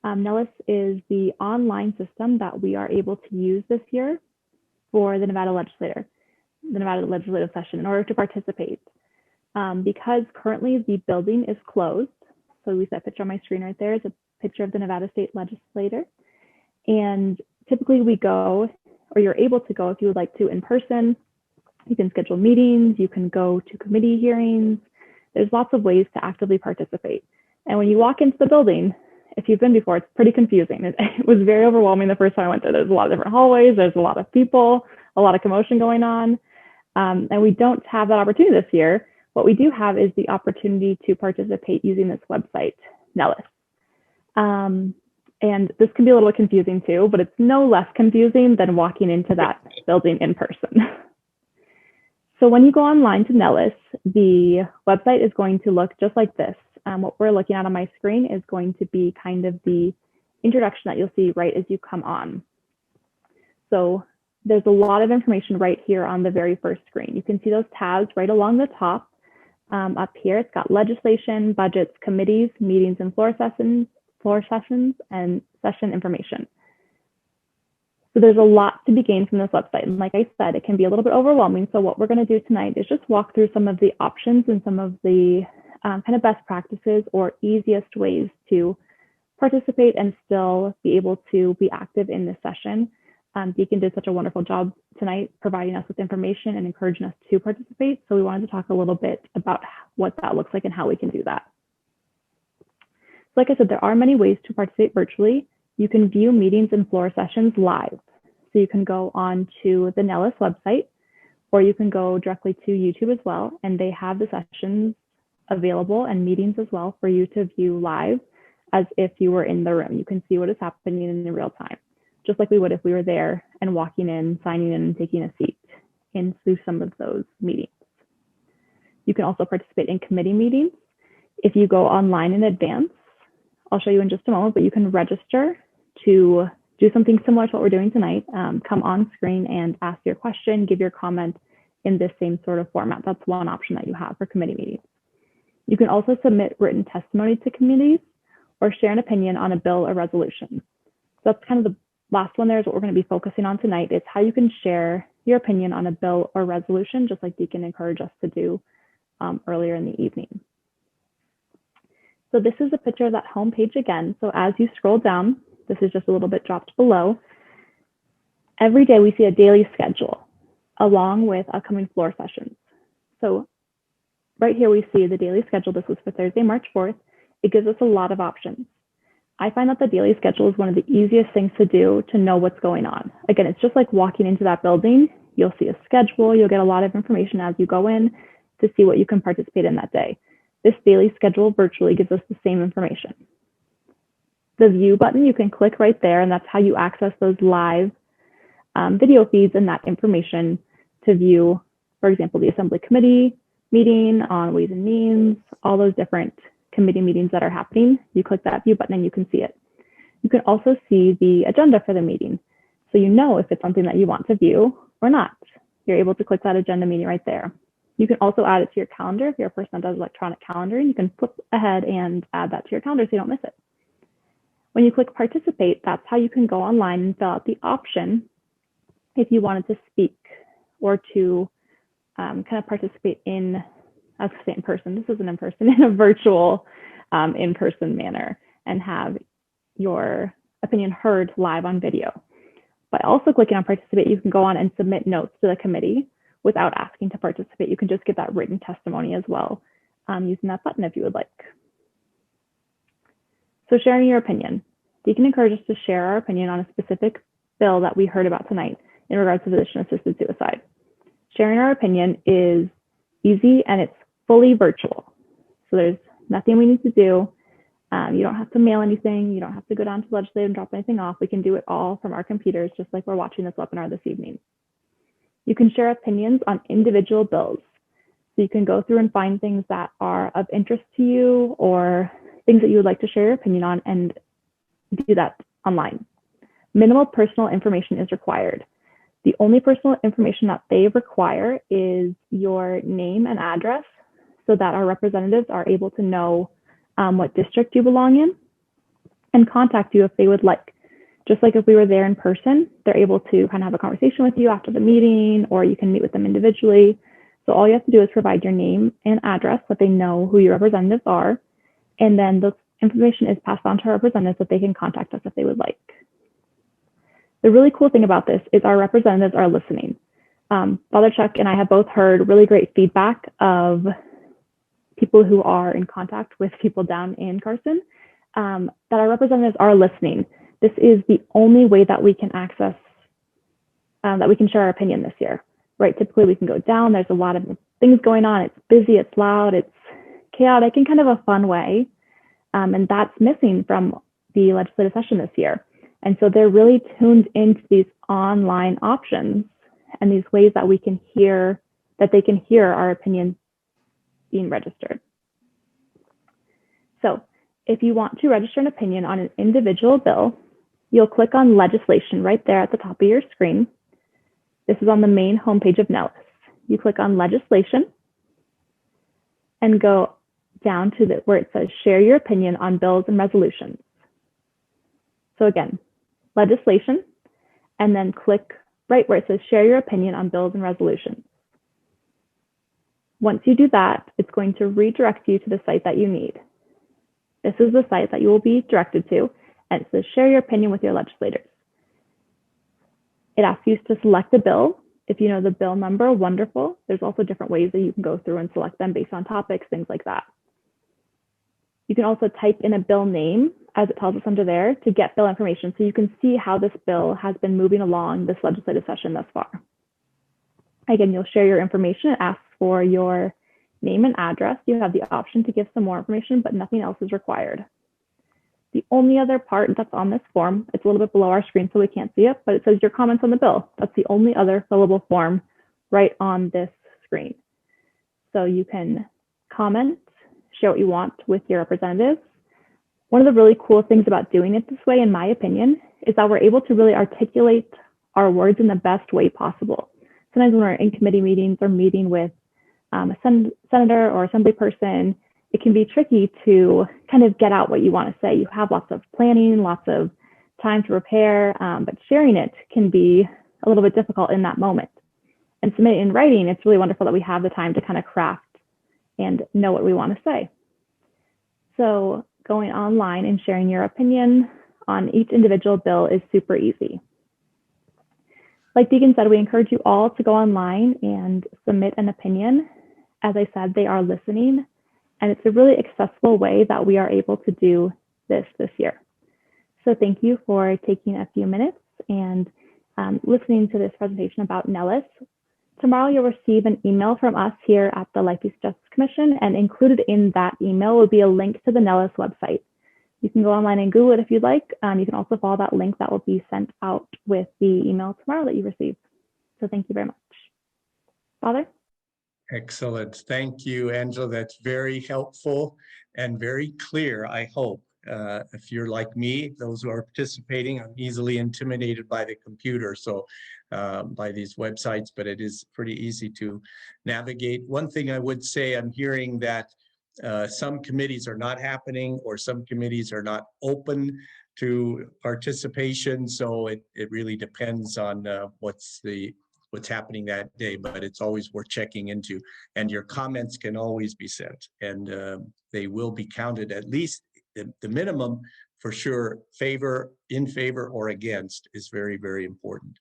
NELIS is the online system that we are able to use this year for the Nevada legislative session in order to participate. Because currently the building is closed, so we see that picture on my screen right there is a picture of the Nevada State Legislature. And typically we go, or you're able to go if you would like to in person. You can schedule meetings, you can go to committee hearings. There's lots of ways to actively participate. And when you walk into the building, if you've been before, it's pretty confusing. It was very overwhelming the first time I went there. There's a lot of different hallways, there's a lot of people, a lot of commotion going on. And we don't have that opportunity this year. What we do have is the opportunity to participate using this website, NELIS. And this can be a little confusing too, but it's no less confusing than walking into that building in person. So when you go online to NELIS, the website is going to look just like this. What we're looking at on my screen is going to be kind of the introduction that you'll see right as you come on. So there's a lot of information right here on the very first screen. You can see those tabs right along the top. Up here, it's got legislation, budgets, committees, meetings and floor sessions, and session information. So there's a lot to be gained from this website. And like I said, it can be a little bit overwhelming. So what we're going to do tonight is just walk through some of the options and some of the kind of best practices or easiest ways to participate and still be able to be active in this session. Deacon did such a wonderful job tonight providing us with information and encouraging us to participate. So we wanted to talk a little bit about what that looks like and how we can do that. So like I said, there are many ways to participate virtually. You can view meetings and floor sessions live. So you can go on to the NELIS website, or you can go directly to YouTube as well, and they have the sessions available and meetings as well for you to view live as if you were in the room. You can see what is happening in real time, just like we would if we were there and walking in, signing in, and taking a seat into some of those meetings. You can also participate in committee meetings. If you go online in advance, I'll show you in just a moment, but you can register to do something similar to what we're doing tonight. Come on screen and ask your question, give your comment in this same sort of format. That's one option that you have for committee meetings. You can also submit written testimony to committees or share an opinion on a bill or resolution. So that's kind of the last one there is what we're going to be focusing on tonight. It's how you can share your opinion on a bill or resolution, just like Deacon encouraged us to do earlier in the evening. So this is a picture of that home page again. So as you scroll down, this is just a little bit dropped below. Every day we see a daily schedule along with upcoming floor sessions. So right here we see the daily schedule. This was for Thursday, March 4th. It gives us a lot of options. I find that the daily schedule is one of the easiest things to do to know what's going on. Again, it's just like walking into that building. You'll see a schedule. You'll get a lot of information as you go in to see what you can participate in that day. This daily schedule virtually gives us the same information. The view button, you can click right there, and that's how you access those live video feeds and that information to view, for example, the Assembly Committee meeting on Ways and Means, all those different committee meetings that are happening. You click that view button and you can see it. You can also see the agenda for the meeting. So you know if it's something that you want to view or not. You're able to click that agenda meeting right there. You can also add it to your calendar. If you're a person that does electronic calendaring, you can flip ahead and add that to your calendar so you don't miss it. When you click participate, that's how you can go online and fill out the option if you wanted to speak or to kind of participate in, I was going to say in person, this isn't in person, in a virtual in-person manner and have your opinion heard live on video. By also clicking on participate, you can go on and submit notes to the committee without asking to participate. You can just give that written testimony as well using that button if you would like. So sharing your opinion. Deacon encourages us to share our opinion on a specific bill that we heard about tonight in regards to physician-assisted suicide. Sharing our opinion is easy and it's fully virtual. So there's nothing we need to do. You don't have to mail anything. You don't have to go down to the legislature and drop anything off. We can do it all from our computers, just like we're watching this webinar this evening. You can share opinions on individual bills. So you can go through and find things that are of interest to you or things that you would like to share your opinion on and do that online. Minimal personal information is required. The only personal information that they require is your name and address so that our representatives are able to know what district you belong in. and contact you if they would like. Just like if we were there in person, they're able to kind of have a conversation with you after the meeting, or you can meet with them individually. So all you have to do is provide your name and address so that they know who your representatives are. And then the information is passed on to our representatives so that they can contact us if they would like. The really cool thing about this is our representatives are listening. Father Chuck and I have both heard really great feedback of people who are in contact with people down in Carson, that our representatives are listening. This is the only way that we can access, that we can share our opinion this year, right? Typically we can go down, there's a lot of things going on, it's busy, it's loud, it's chaotic in kind of a fun way. And that's missing from the legislative session this year. And so they're really tuned into these online options and these ways that we can hear, that they can hear our opinions being registered. So if you want to register an opinion on an individual bill, you'll click on legislation right there at the top of your screen. This is on the main homepage of NELIS. You click on legislation and go down to where it says share your opinion on bills and resolutions. So again, legislation, and then click right where it says share your opinion on bills and resolutions. Once you do that, it's going to redirect you to the site that you need. This is the site that you will be directed to, and it says share your opinion with your legislators. It asks you to select a bill. If you know the bill number, wonderful. There's also different ways that you can go through and select them based on topics, things like that. You can also type in a bill name, as it tells us under there, to get bill information so you can see how this bill has been moving along this legislative session thus far. Again, you'll share your information. It asks for your name and address. You have the option to give some more information, but nothing else is required. The only other part that's on this form, it's a little bit below our screen so we can't see it, but it says your comments on the bill. That's the only other fillable form right on this screen. So you can comment, share what you want with your representatives. One of the really cool things about doing it this way, in my opinion, is that we're able to really articulate our words in the best way possible. Sometimes when we're in committee meetings or meeting with a senator or assembly person, it can be tricky to kind of get out what you want to say. You have lots of planning, lots of time to prepare, but sharing it can be a little bit difficult in that moment. And submit in writing, it's really wonderful that we have the time to kind of craft and know what we want to say. So going online and sharing your opinion on each individual bill is super easy. Like Deegan said, we encourage you all to go online and submit an opinion. As I said, they are listening, and it's a really accessible way that we are able to do this year. So thank you for taking a few minutes and listening to this presentation about NELIS. Tomorrow you'll receive an email from us here at the Life Peace Justice Commission, and included in that email will be a link to the NELIS website. You can go online and Google it if you'd like. You can also follow that link that will be sent out with the email tomorrow that you receive. So thank you very much. Father? Excellent. Thank you, Angela. That's very helpful and very clear, I hope. If you're like me, those who are participating, I'm easily intimidated by the computer, so by these websites, but it is pretty easy to navigate. One thing I would say, I'm hearing that some committees are not happening, or some committees are not open to participation, so it really depends on what's happening that day, but it's always worth checking into. And your comments can always be sent, and they will be counted, at least the minimum for sure. In favor or against is very, very important.